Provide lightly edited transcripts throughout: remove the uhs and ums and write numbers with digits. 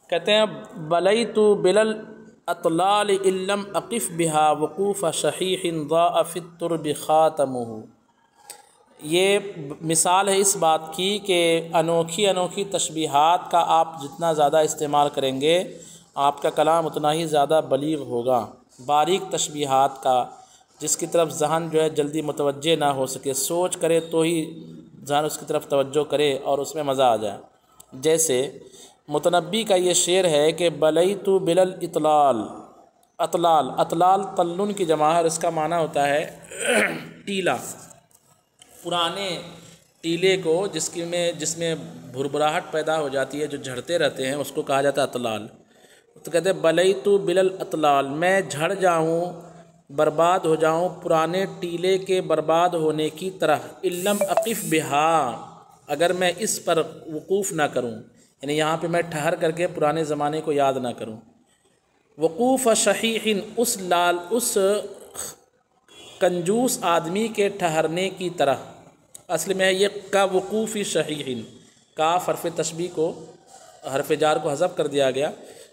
کہتے ہیں بلیت بالاطلال ان لم اقف بها وقوف شحیح ضاء فی الترب خاتمہ۔ یہ مثال ہے اس بات کی کہ انوکھی انوکھی تشبیہات کا آپ جتنا زیادہ استعمال کریں گے آپ کا کلام اتنا ہی زیادہ بلیغ ہوگا۔ باریک تشبیہات کا جس کی طرف ذہن جو ہے جلدی متوجہ نہ ہو سکے، سوچ کرے تو ہی ذہن اس کی طرف توجہ کرے اور اس میں مزہ آ جائے۔ جیسے متنبی کا یہ شعر ہے کہ بلیت بالاطلال، اطلال، اطلال تلن کی جمع ہے اور اس کا معنی ہوتا ہے ٹیلا، پرانے ٹیلے کو جس میں بھربراہٹ پیدا ہو جاتی ہے، جو جھڑتے رہتے ہیں، اس کو کہا جاتا ہے اطلال۔ تو کہتے ہیں بلیت بالاطلال، میں جھڑ جاؤں، برباد ہو جاؤں پرانے ٹیلے کے برباد ہونے کی طرح، ان لم اقف بہا، اگر میں اس پر وقوف نہ کروں، یعنی یہاں پہ میں ٹھہر کر کے پرانے زمانے کو یاد نہ کروں۔ وقوف شحیح، اس کنجوس آدمی کے ٹھہرنے کی طرح، اصل میں ہے یہ کا وقوف شحیح، کاف حرف تشبیہ کو حرف جار کو حذف کر دیا گیا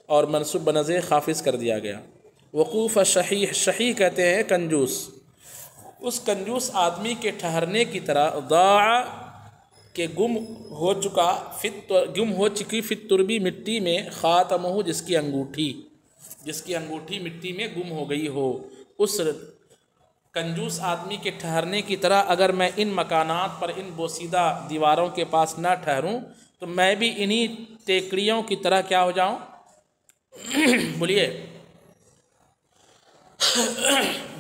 اور منصوب بنظیر خافض کر دیا گیا۔ وقوف شحیح، شحیح کہتے ہیں کنجوس، اس کنجوس آدمی کے ٹھہرنے کی طرح، ضاع کہ گم ہو چکی فی التربی، مٹی میں، خاتمہ جس کی انگوٹھی مٹی میں گم ہو گئی ہو، اس کنجوس آدمی کے ٹھہرنے کی طرح اگر میں ان مکانات پر، ان بوسیدہ دیواروں کے پاس نہ ٹھہروں تو میں بھی انہی ٹیکڑیوں کی طرح کیا ہو جاؤں، بولیے،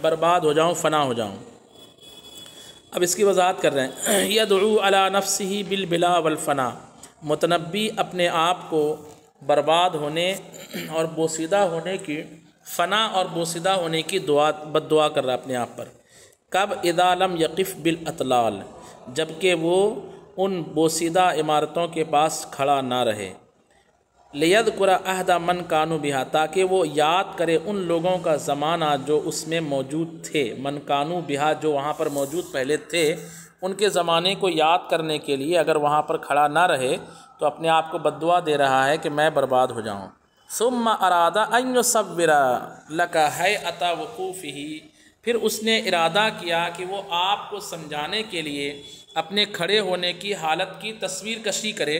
برباد ہو جاؤں، فنا ہو جاؤں۔ اب اس کی وضاحت کر رہے ہیں، یدعو علی نفسہ بالبلا والفنا، متنبی اپنے آپ کو برباد ہونے اور بوسیدہ ہونے کی، فنا اور بوسیدہ ہونے کی بد دعا کر رہا ہے اپنے آپ پر۔ کب؟ اذا لم یقف بالاطلال، جبکہ وہ ان بوسیدہ عمارتوں کے پاس کھڑا نہ رہے۔ لیذکر عہد من کانوا بہا، تاکہ وہ یاد کرے ان لوگوں کا زمانہ جو اس میں موجود تھے، من کانوا بہا، جو وہاں پر موجود پہلے تھے، ان کے زمانے کو یاد کرنے کے لیے اگر وہاں پر کھڑا نہ رہے تو اپنے آپ کو بد دعا دے رہا ہے کہ میں برباد ہو جاؤں۔ ثم اراد ان یصور لک ہیئۃ وقوفہ، پھر اس نے ارادہ کیا کہ وہ آپ کو سمجھانے کے لیے اپنے کھڑے ہونے کی حالت کی تصویر کشی کرے۔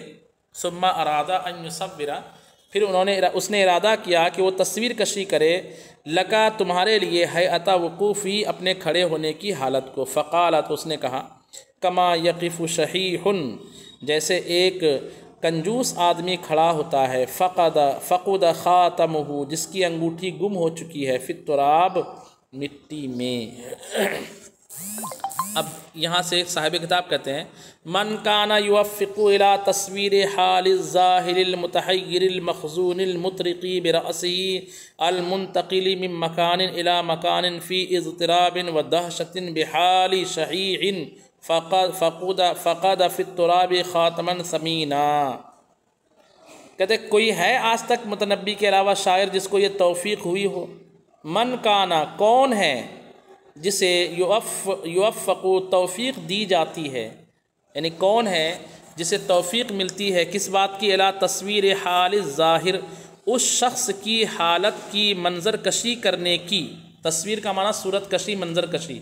ثم اراد ان یصور، پھر اس نے ارادہ کیا کہ وہ تصویر کشی کرے، لکا تمہارے لیے، ہیئۃ وقوفی، اپنے کھڑے ہونے کی حالت کو۔ فقال، تو اس نے کہا، کما یقف شحیح، جیسے ایک کنجوس آدمی کھڑا ہوتا ہے، فقد خاتمہ، جس کی انگوٹھی گم ہو چکی ہے، فی التراب، مٹی میں۔ اب یہاں سے ایک صاحب کتاب کہتے ہیں، من کان یوفق الی تصویر حال الظاہر المتحیر المخزون المطرقی برأسہ المنتقل من مکان الی مکان فی اضطراب و دہشت بحال شحیح فقد فی التراب خاتما ثمینا۔ کہتے کوئی ہے آج تک متنبی کے علاوہ شاعر جس کو یہ توفیق ہوئی ہو؟ من کانا، کون ہے جسے یوفق، توفیق دی جاتی ہے، یعنی کون ہے جسے توفیق ملتی ہے کس بات کی؟ الی تصویر حال الظاہر، اس شخص کی حالت کی منظر کشی کرنے کی، تصویر کا معنی صورت کشی، منظر کشی،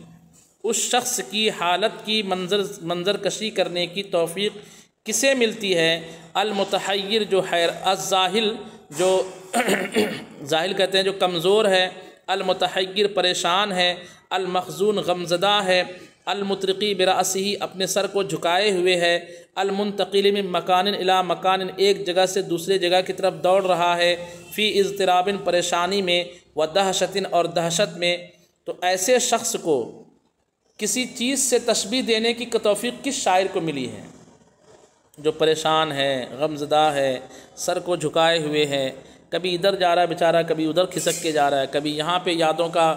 اس شخص کی حالت کی منظر کشی کرنے کی توفیق کسے ملتی ہے؟ المتحیر، جو حیر، الظاہل، جو ظاہل کہتے ہیں جو کمزور ہے، المتحیر پریشان ہے، المخزون غمزدہ ہے، المطرقی برأسہ اپنے سر کو جھکائے ہوئے ہے، المنتقل من مکان الی مکان ایک جگہ سے دوسرے جگہ کی طرف دوڑ رہا ہے، فی اضطراب پریشانی میں، و دہشت اور دہشت میں۔ تو ایسے شخص کو کسی چیز سے تشبیہ دینے کی توفیق کس شاعر کو ملی ہے؟ جو پریشان ہے، غمزدہ ہے، سر کو جھکائے ہوئے ہے، کبھی ادھر جا رہا ہے بیچارہ، کبھی ادھر کھسک کے جا رہا ہے، کبھی یہاں پہ یادوں کا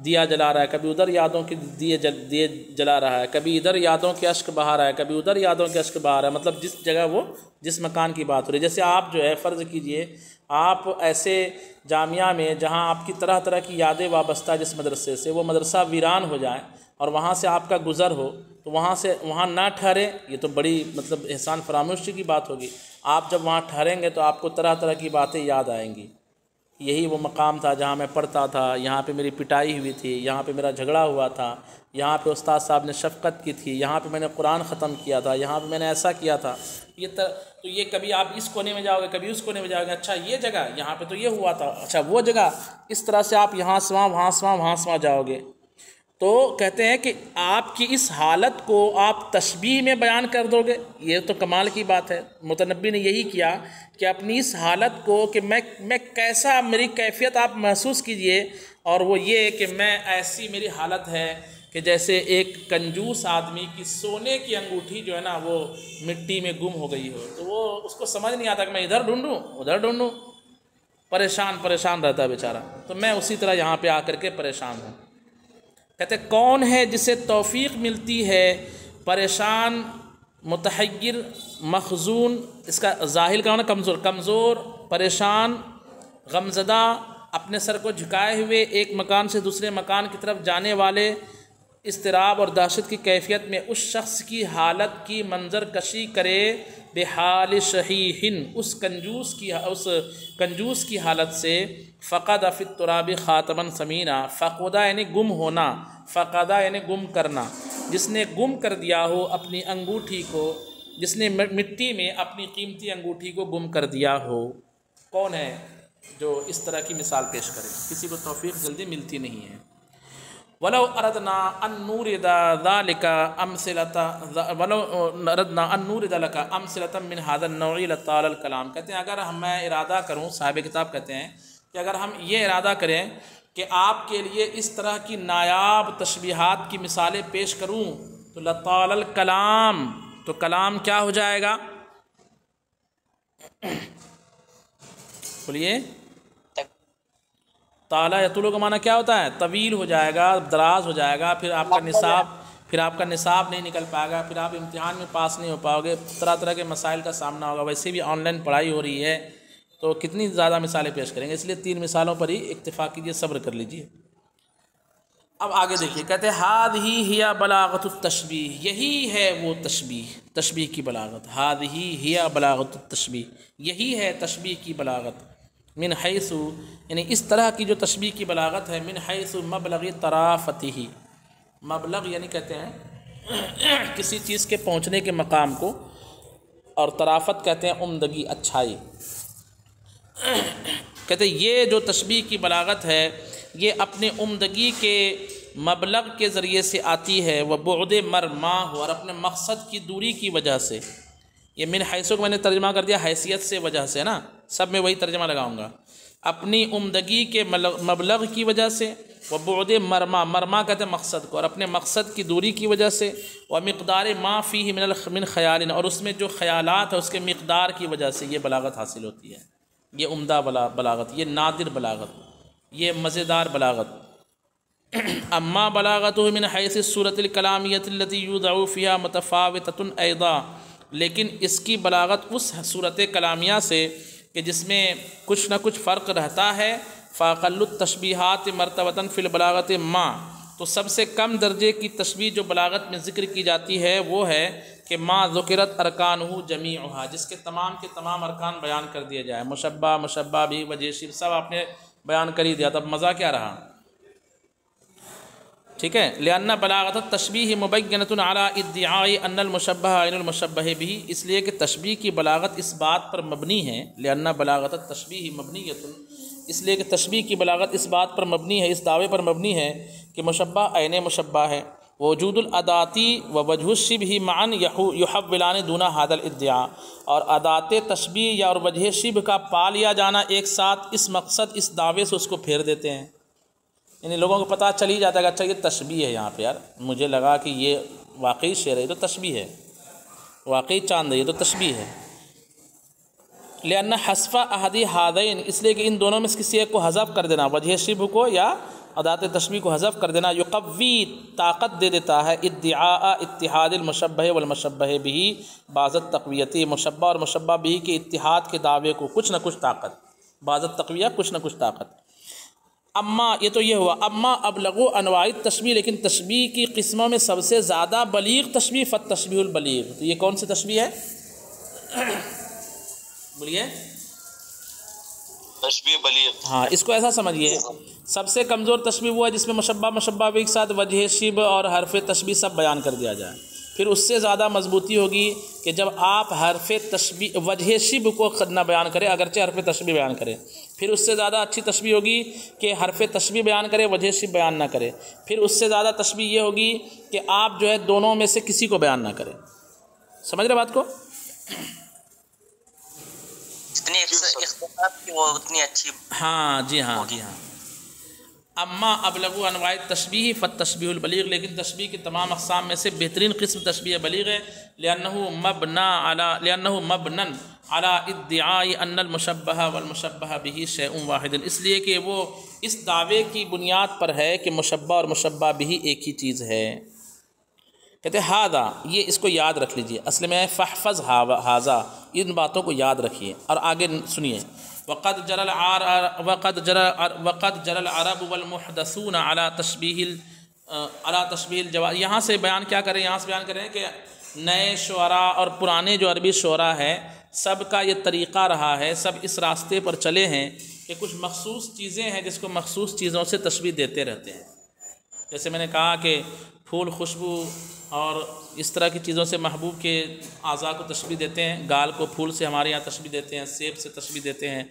دیا جلا رہا ہے، کبھی ادھر یادوں کے دیے جلا رہا ہے، کبھی ادھر یادوں کے اشک بہا رہا ہے، کبھی ادھر یادوں کے اشک بہا رہا ہے، مطلب جس جگہ وہ جس مکان کی بات ہو رہی ہے۔ جیسے آپ جو ہے فرض کیجئے آپ ایسے جامعہ میں جہاں آپ کی طرح طرح کی یادیں وابستہ جس مدرسے سے، وہ مدرسہ ویران ہو جائے اور وہاں سے آپ کا گزر ہو تو وہاں نہ ٹھہرے، یہ تو بڑی مطلب احسان فراموشی کی بات ہوگی۔ آپ جب وہاں ٹھہریں گے تو آپ کو طرح طرح کی باتیں یاد آئیں گی. یہی وہ مقام تھا جہاں میں پڑھتا تھا، یہاں پہ میری پٹائی ہوئی تھی، یہاں پہ میرا جھگڑا ہوا تھا، یہاں پہ استاد صاحب نے شفقت کی تھی، یہاں پہ میں نے قرآن ختم کیا تھا، یہاں پہ میں نے ایسا کیا تھا. تو یہ کبھی آپ اس کونے میں جاؤ گے، کبھی اس کونے میں جاؤ گے، اچھا یہ جگہ یہاں پہ تو یہ ہوا تھا، اچھا وہ جگہ. اس طرح سے آپ یہاں سے وہاں، وہاں سے وہاں، وہاں سے وہاں جاؤ گے. تو کہتے ہیں کہ آپ کی اس حالت کو آپ تشبیہ میں بیان کر دو گے. یہ تو کمال کی بات ہے. متنبی نے یہی کیا کہ اپنی اس حالت کو کہ میں کیسا، میری کیفیت آپ محسوس کیجئے، اور وہ یہ کہ میں ایسی میری حالت ہے کہ جیسے ایک کنجوس آدمی کی سونے کی انگوٹھی جو ہے نا وہ مٹی میں گم ہو گئی ہو، تو وہ اس کو سمجھ نہیں آتا کہ میں ادھر ڈھونڈوں ادھر ڈھونڈوں، پریشان رہتا ہے بیچارہ. تو میں اسی طرح یہاں پہ آ کر کے پریشان ہوں. کہتے کون ہے جسے توفیق ملتی ہے پریشان، متحیر، مخزون، اس کا ظاہر کا ہونا کمزور، پریشان، غمزدہ، اپنے سر کو جھکائے ہوئے ایک مکان سے دوسرے مکان کی طرف جانے والے، اضطراب اور دہشت کی کیفیت میں اس شخص کی حالت کی منظر کشی کرے بحال شحیح، اس کنجوس کی حالت سے. فقد فی التراب خاتما ثمینا، فقدہ یعنی گم ہونا، فقدہ یعنی گم کرنا، جس نے گم کر دیا ہو اپنی انگوٹھی کو، جس نے مٹی میں اپنی قیمتی انگوٹھی کو گم کر دیا ہو. کون ہے جو اس طرح کی مثال پیش کرے؟ کسی کو توفیق جلدی ملتی نہیں ہے. ولو اردنا ان نورد ذلك امثلة ولو اردنا ان نورد لك امثلة من هذا النوع لطال الكلام. کہتے ہیں اگر میں ارادہ کروں، صاحب کتاب کہتے ہیں کہ اگر ہم یہ ارادہ کریں کہ آپ کے لیے اس طرح کی نایاب تشبیہات کی مثالیں پیش کروں تو لطال الکلام، تو کلام کیا ہو جائے گا؟ بولیے. طالا یطلو کا معنی کیا ہوتا ہے؟ طویل ہو جائے گا، دراز ہو جائے گا، پھر آپ کا نصاب نہیں نکل پائے گا، پھر آپ امتحان میں پاس نہیں ہو پاؤ گے، طرح طرح کے مسائل کا سامنا ہوگا. ویسے بھی آن لائن پڑھائی ہو رہی ہے تو کتنی زیادہ مثالیں پیش کریں گے، اس لیے 3 مثالوں پر ہی اکتفا کیجیے، صبر کر لیجیے. اب آگے دیکھیے، کہتے ہیں ہذہ ہی بلاغت التشبیہ، یہی ہے وہ تشبیہ کی بلاغت. ہذہ ہی بلاغت التشبیہ، یہی ہے تشبیہ کی بلاغت. من حیث یعنی اس طرح کی جو تشبیہ کی بلاغت ہے، من حیث مبلغ طرافتہ، مبلغ یعنی کہتے ہیں کسی چیز کے پہنچنے کے مقام کو، اور طرافت کہتے ہیں عمدگی، اچھائی. کہتے ہیں یہ جو تشبیہ کی بلاغت ہے یہ اپنے عمدگی کے مبلغ کے ذریعے سے آتی ہے، وہ بعد مرما ہو، اور اپنے مقصد کی دوری کی وجہ سے. یہ من حیث کو میں نے ترجمہ کر دیا حیثیت سے، وجہ سے نا، سب میں وہی ترجمہ لگاؤں گا. اپنی عمدگی کے مبلغ کی وجہ سے، وہ بعد مرما کہتے ہیں مقصد کو، اور اپنے مقصد کی دوری کی وجہ سے، وہ مقدار ما فیہ من خیال، اور اس میں جو خیالات ہے اس کے مقدار کی وجہ سے یہ بلاغت حاصل ہوتی ہے. یہ عمدہ بلاغت، یہ نادر بلاغت، یہ مزیدار بلاغت. اما بلاغتہ من حیث الصورۃ الکلامیۃ التی یوضع فیہا متفاوتۃ ایضا، لیکن اس کی بلاغت اس صورت کلامیہ سے کہ جس میں کچھ نہ کچھ فرق رہتا ہے. فاقل التشبیہات مرتبۃ فی البلاغت ما، تو سب سے کم درجے کی تشبیہ جو بلاغت میں ذکر کی جاتی ہے وہ ہے کہ ما ذکرت ارکانہ جمیعہا، جس کے تمام ارکان بیان کر دیے جائے. مشبہ بھی، وجہ شبہ، سب آپ نے بیان کر ہی دیا، تب مزہ کیا رہا؟ ٹھیک ہے. لأن بلاغت التشبیہ مبینۃ علی ادعاء ان المشبہ عین المشبہ بہ، اس لیے کہ تشبیہ کی بلاغت اس بات پر مبنی ہے. لأن بلاغت التشبیہ مبنیۃ، اس لیے کہ تشبیہ کی بلاغت اس بات پر مبنی ہے، اس دعوے پر مبنی ہے کہ مشبہ عین مشبہ ہے. وجود الاداتی و وجہ الشبہ معا یحولان دون ھذا الادعاء، اور ادات تشبیہ یا اور وجہ شبہ کا پا لیا جانا ایک ساتھ اس مقصد، اس دعوے سے اس کو پھیر دیتے ہیں. یعنی لوگوں کو پتہ چل ہی جاتا ہے کہ اچھا یہ تشبیہ ہے یہاں پہ، یار مجھے لگا کہ یہ واقعی شعر ہے، یہ تو تشبیہ ہے، واقعی چاند ہے، یہ تو تشبیہ ہے. لأن حذف احد ھذین، اس لیے کہ ان دونوں میں سے کسی ایک کو حذف کر دینا، وجہ شبہ کو یا ادات تشبیہ کو حذف کر دینا، یقوی طاقت دے دیتا ہے ادعاء اتحاد المشبہ والمشبہ بہ بعض التقویۃ، مشبہ اور مشبہ بہ کے اتحاد کے دعوے کو کچھ نہ کچھ طاقت، بعض التقویہ کچھ نہ کچھ طاقت. اما یہ تو یہ ہوا. اما ابلغ انواع التشبیہ، لیکن تشبیہ کی قسموں میں سب سے زیادہ بلیغ تشبیہ فالتشبیہ البلیغ، تو یہ کون سی تشبیہ ہے؟ بولیے تشبیہ بلیغ. ہاں اس کو ایسا سمجھیے، سب سے کمزور تشبیہ وہ ہے جس میں مشبہ بھی کے ساتھ وجہ شبہ اور حرف تشبیہ سب بیان کر دیا جائے. پھر اس سے زیادہ مضبوطی ہوگی کہ جب آپ حرف تشبیہ وجہ شبہ کو نہ بیان کریں اگرچہ حرف تشبیہ بیان کریں. پھر اس سے زیادہ اچھی تشبیہ ہوگی کہ حرف تشبیہ بیان کرے وجہ شبہ بیان نہ کرے. پھر اس سے زیادہ تشبیہ یہ ہوگی کہ آپ جو ہے دونوں میں سے کسی کو بیان نہ کریں. سمجھ رہے بات کو؟ اتنی اختصار کی وہ اتنی اچھی. ہاں جی ہاں جی ہاں. اما ابلغ انواع تشبیہ فالتشبیہ البلیغ، لیکن تشبیہ کی تمام اقسام میں سے بہترین قسم تشبیہ بلیغ ہے. لأنه مبنى على ادعاء ان المشبہ والمشبہ به شیء واحد، اس لیے کہ وہ اس دعوے کی بنیاد پر ہے کہ مشبہ اور مشبہ به ایک ہی چیز ہے. کہتے ہیں ہاذا، یہ اس کو یاد رکھ لیجئے، اصل میں فاحفظ ھذا، ان باتوں کو یاد رکھیے. اور آگے سنیے، وقد جرى العرب والمحدثون على تشبیہ الجواز. یہاں سے بیان کیا کریں، یہاں سے بیان کریں کہ نئے شعراء اور پرانے جو عربی شعراء ہیں سب کا یہ طریقہ رہا ہے، سب اس راستے پر چلے ہیں کہ کچھ مخصوص چیزیں ہیں جس کو مخصوص چیزوں سے تشبیہ دیتے رہتے ہیں. جیسے میں نے کہا کہ پھول، خوشبو اور اس طرح کی چیزوں سے محبوب کے اعضاء کو تشبیہ دیتے ہیں. گال کو پھول سے ہمارے یہاں تشبیہ دیتے ہیں، سیب سے تشبیہ دیتے ہیں،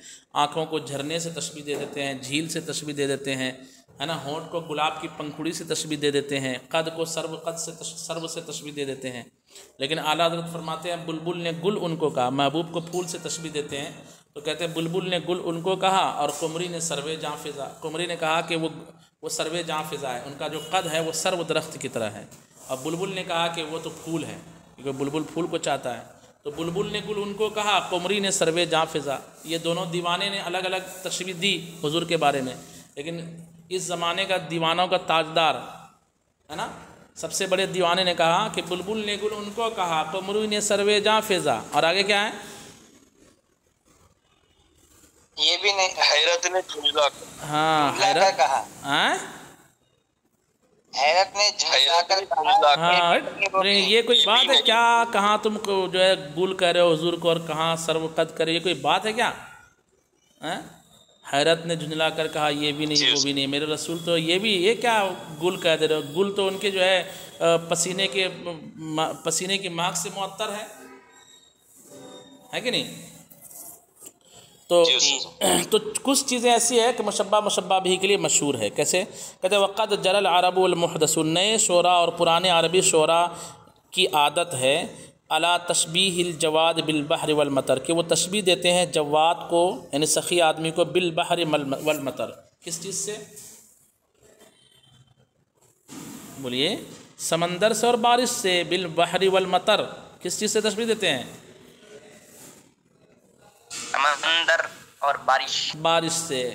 آنکھوں کو جھرنے سے تشبیہ دے دیتے ہیں، جھیل سے تشبیہ دے دیتے ہیں، ہے نا. ہونٹ کو گلاب کی پنکھڑی سے تشبیہ دے دیتے ہیں، قد کو سرو سے تشبیہ دے دیتے ہیں. لیکن اعلیٰ حضرت فرماتے ہیں بلبل نے گل ان کو کہا. محبوب کو پھول سے تشبیہ دیتے ہیں تو کہتے ہیں بلبل نے گل ان کو کہا اور قمری نے سروے جاں فضا. قمری نے کہا کہ وہ سروے جاں فضا ہے، ان کا جو قد ہے وہ سرو درخت کی طرح ہے. اور بلبل نے کہا کہ وہ تو پھول ہے کیونکہ بلبل پھول کو چاہتا ہے. تو بلبل نے گل ان کو کہا، قمری نے سروے جاں فضا. یہ دونوں دیوانے نے الگ الگ تشبیہ دی حضور کے بارے میں، لیکن اس زمانے کا دیوانوں کا تاجدار ہے نا، سب سے بڑے دیوانے نے کہا کہ بلبل نے گل ان کو کہا، قمری نے سروے جاں فضا. اور آگے کیا ہے؟ یہ بھی نہیں، حیرت نے جھنجھلا ہاں حیرت کہا، حیرت نے جھنجھلا کر کہا. ہاں یہ کوئی بات ہے کیا؟ کہاں تم کو جو ہے گل کہہ رہے ہو حضور کو اور کہاں سرو قد کرے، یہ کوئی بات ہے کیا؟ حیرت نے جھنجھلا کر کہا یہ بھی نہیں وہ بھی نہیں، میرے رسول تو یہ کیا گل کہہ دے رہے ہو؟ گل تو ان کے جو ہے پسینے کی مہک سے معطر ہے کہ نہیں؟ تو کچھ چیزیں ایسی ہے کہ مشبہ بھی کے لیے مشہور ہے. کیسے؟ کہتے ہیں وقد جرى العرب والمحدثون، نئے شعراء اور پرانے عربی شعراء کی عادت ہے علی تشبیہ الجواد بالبحر والمطر، کہ وہ تشبیہ دیتے ہیں جواد کو یعنی سخی آدمی کو بالبحر والمطر. کس چیز سے؟ بولیے. سمندر سے اور بارش سے. بالبحر والمطر کس چیز سے تشبیہ دیتے ہیں؟ سمندر اور بارش سے.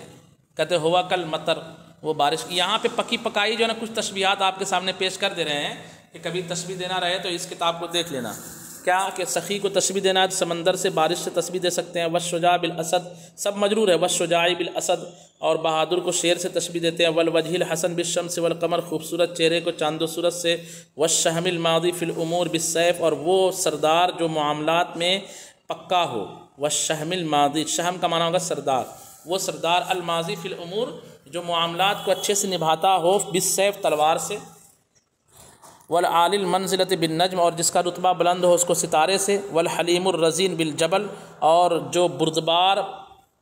کہتے ہوا کل مطر، وہ بارش. یہاں پہ پکی پکائی جو ہے نا کچھ تشبیہات آپ کے سامنے پیش کر دے رہے ہیں کہ کبھی تشبیہ دینا رہے تو اس کتاب کو دیکھ لینا. کیا کہ سخی کو تشبیہ دینا ہے تو سمندر سے بارش سے تشبیہ دے سکتے ہیں. والشجاع بالاسد سب مجرور ہے، والشجاع بالاسد. اور بہادر کو شیر سے تشبیہ دیتے ہیں. والوجہ الحسن بالشمس والقمر، خوبصورت چہرے کو چاند و سورج سے. والشہم الماضی فی الامور بالسیف، اور وہ سردار جو معاملات میں پکا ہو. والشہم الماضی، شہم کا معنی ہوگا سردار، وہ سردار الماضی فی الامور جو معاملات کو اچھے سے نبھاتا ہو، بالسیف تلوار سے. والعالی المنزلۃ بالنجم، اور جس کا رتبہ بلند ہو اس کو ستارے سے. والحلیم الرزین بالجبل، اور جو بردبار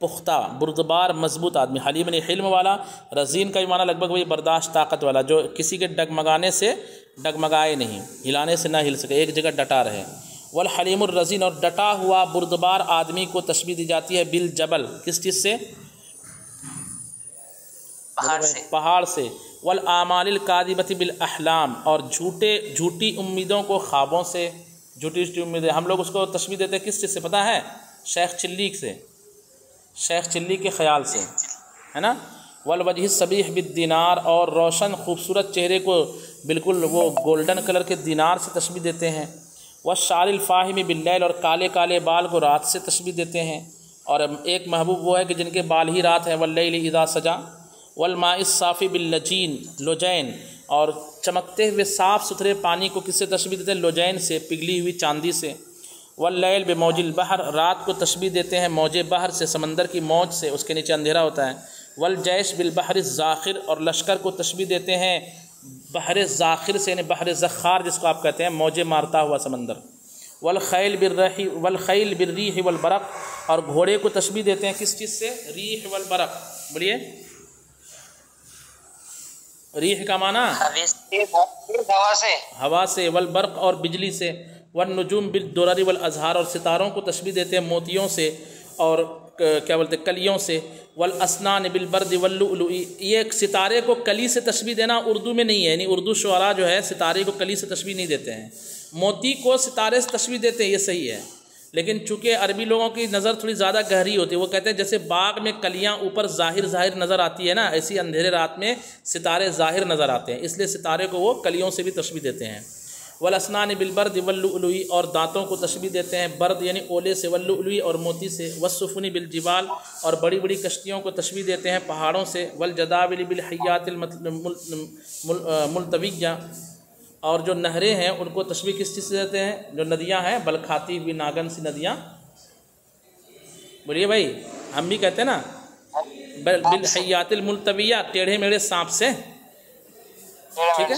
پختہ بردبار مضبوط آدمی. حلیم نے حلم والا، رزین کا بھی معنی لگ بھگ وہی برداشت طاقت والا، جو کسی کے ڈگمگانے سے ڈگمگائے نہیں، ہلانے سے نہ ہل سکے، ایک جگہ ڈٹا رہے. والحلیم الرزین، اور ڈٹا ہوا بردبار آدمی کو تشبیہ دی جاتی ہے بالجبل. کس چیز سے؟ پہاڑ سے. والاعمال الکاذبۃ بالاحلام، اور جھوٹی امیدوں کو خوابوں سے. جھوٹی امیدیں ہم لوگ اس کو تشبیہ دیتے ہیں کس چیز سے پتہ ہے؟ شیخ چلی سے، شیخ چلی کے خیال سے، ہے نا. والوجہ الصبیح بالدینار، اور روشن خوبصورت چہرے کو بالکل وہ گولڈن کلر کے دینار سے تشبیہ دیتے ہیں. والشعر الفاہم باللیل، اور کالے کالے بال کو رات سے تشبیہ دیتے ہیں. اور ایک محبوب وہ ہے کہ جن کے بال ہی رات ہیں. واللیل اذا سجا. والماء الصافی لجین، اور چمکتے ہوئے صاف ستھرے پانی کو کس سے تشبیہ دیتے ہیں؟ لجین سے، پگھلی ہوئی چاندی سے. واللیل بموج البحر، رات کو تشبیہ دیتے ہیں موج بحر سے، سمندر کی موج سے، اس کے نیچے اندھیرا ہوتا ہے۔ والجیش بالبحر الزاخر، اور لشکر کو تشبیہ دیتے ہیں بحر زاخر سے، یعنی بحر زخار جس کو آپ کہتے ہیں، موجے مارتا ہوا سمندر۔ والخیل بالریح والبرق، اور گھوڑے کو تشبیہ دیتے ہیں کس چیز سے؟ ریح والبرق، بولیے ریح کا معنی ہوا سے، والبرق اور بجلی سے، والنجوم بالدرر والازہار، اور ستاروں کو تشبیہ دیتے ہیں موتیوں سے اور کیا بولتے ہیں کلیوں سے۔ والاسنان بالبرد واللؤلؤ، یہ ستارے کو کلی سے تشبیہ دینا اردو میں نہیں ہے، یعنی اردو شعراء جو ہے ستارے کو کلی سے تشبیہ نہیں دیتے ہیں، موتی کو ستارے سے تشبیہ دیتے ہیں، یہ صحیح ہے، لیکن چونکہ عربی لوگوں کی نظر تھوڑی زیادہ گہری ہوتی ہے، وہ کہتے ہیں جیسے باغ میں کلیاں اوپر ظاہر نظر آتی ہے نا، ایسی اندھیرے رات میں ستارے ظاہر نظر آتے ہیں، اس لیے ستارے کو وہ کلیوں سے بھی تشبیہ دیتے ہیں۔ والاسنان بالبرد واللؤلؤ، اور دانتوں کو تشبیہ دیتے ہیں برد یعنی اولے سے، واللؤلؤ اور موتی سے۔ والسفن بالجبال، اور بڑی بڑی کشتیوں کو تشبیہ دیتے ہیں پہاڑوں سے۔ والجداول بالحیات الملتویہ، اور جو نہریں ہیں ان کو تشبیہ کس چیز سے دیتے ہیں؟ جو ندیاں ہیں بل کھاتی ہوئی ناگن سی ندیاں، بولیے بھائی، ہم بھی کہتے ہیں نا بالحیات الملتویہ، ٹیڑھے میڑھے سانپ سے، ٹھیک ہے۔